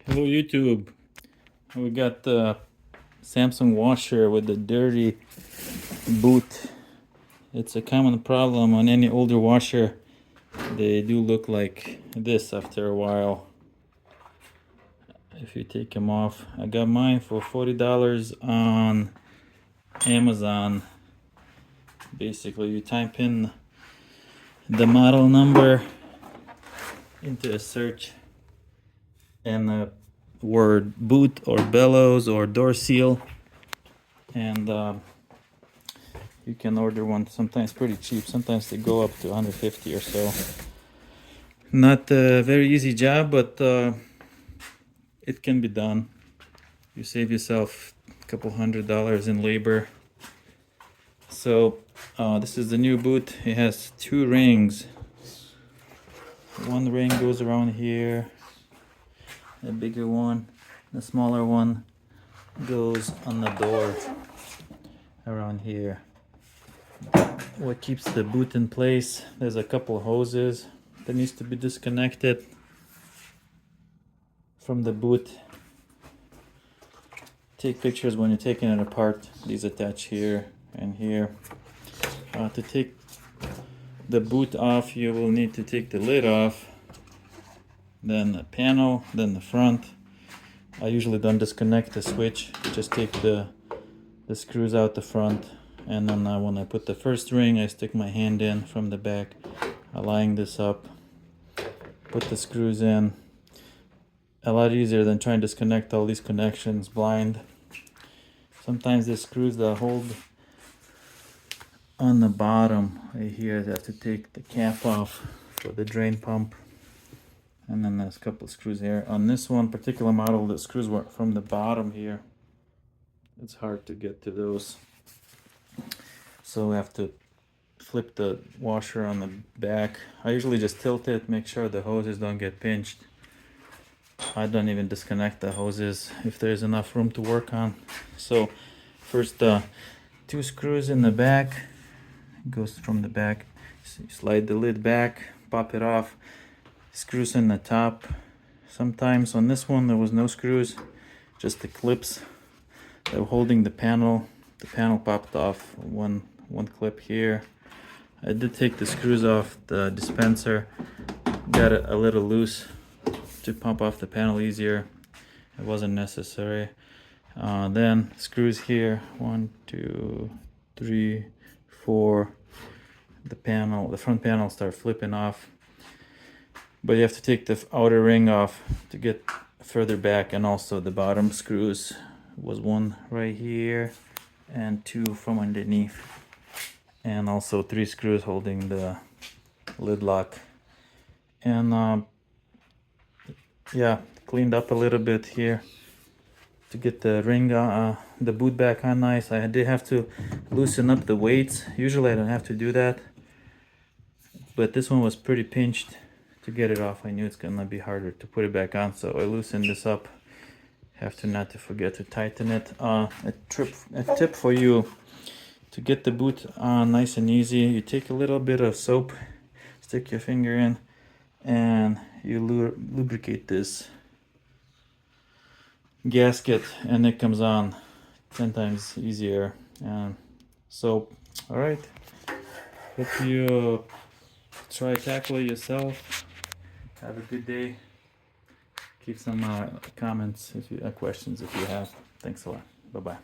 Hello YouTube. We got the Samsung washer with the dirty boot. It's a common problem on any older washer. They do look like this after a while if you take them off. I got mine for $40 on Amazon. Basically you type in the model number into a search and the word boot or bellows or door seal, and you can order one sometimes pretty cheap. Sometimes they go up to 150 or so. Not a very easy job, but it can be done. You save yourself a couple $100 in labor. So this is the new boot. It has two rings. One ring goes around here, a bigger one. The smaller one goes on the door around here. What keeps the boot in place, there's a couple hoses that needs to be disconnected from the boot. Take pictures when you're taking it apart. These attach here and here. To take the boot off, you will need to take the lid off, then the panel, then the front. I usually don't disconnect the switch, just take the screws out the front, and then when I put the first ring, I stick my hand in from the back, line this up, put the screws in. A lot easier than trying to disconnect all these connections blind. Sometimes the screws that hold on the bottom right here, I have to take the cap off for the drain pump. And then there's a couple of screws here. On this one particular model, the screws were from the bottom here. It's hard to get to those. So we have to flip the washer on the back. I usually just tilt it, make sure the hoses don't get pinched. I don't even disconnect the hoses if there's enough room to work on. So first two screws in the back. It goes from the back. So you slide the lid back, pop it off. Screws in the top. Sometimes on this one there was no screws, just the clips that were holding the panel. The panel popped off one clip here. I did take the screws off the dispenser, got it a little loose to pump off the panel easier. It wasn't necessary. Then screws here, 1, 2, 3, 4. The front panel start flipping off. But you have to take the outer ring off to get further back, and also the bottom screws was one right here and two from underneath, and also 3 screws holding the lid lock. And yeah, cleaned up a little bit here to get the ring the boot back on nice. I did have to loosen up the weights. Usually I don't have to do that, but this one was pretty pinched. To get it off, I knew it's gonna be harder to put it back on, so I loosened this up. Have to not to forget to tighten it. A tip for you to get the boot on nice and easy. You take a little bit of soap, stick your finger in, and you lubricate this gasket, and it comes on 10 times easier. So, all right. Hope you try tackle it yourself. Have a good day. Keep some comments if you questions if you have. Thanks a lot. Bye bye.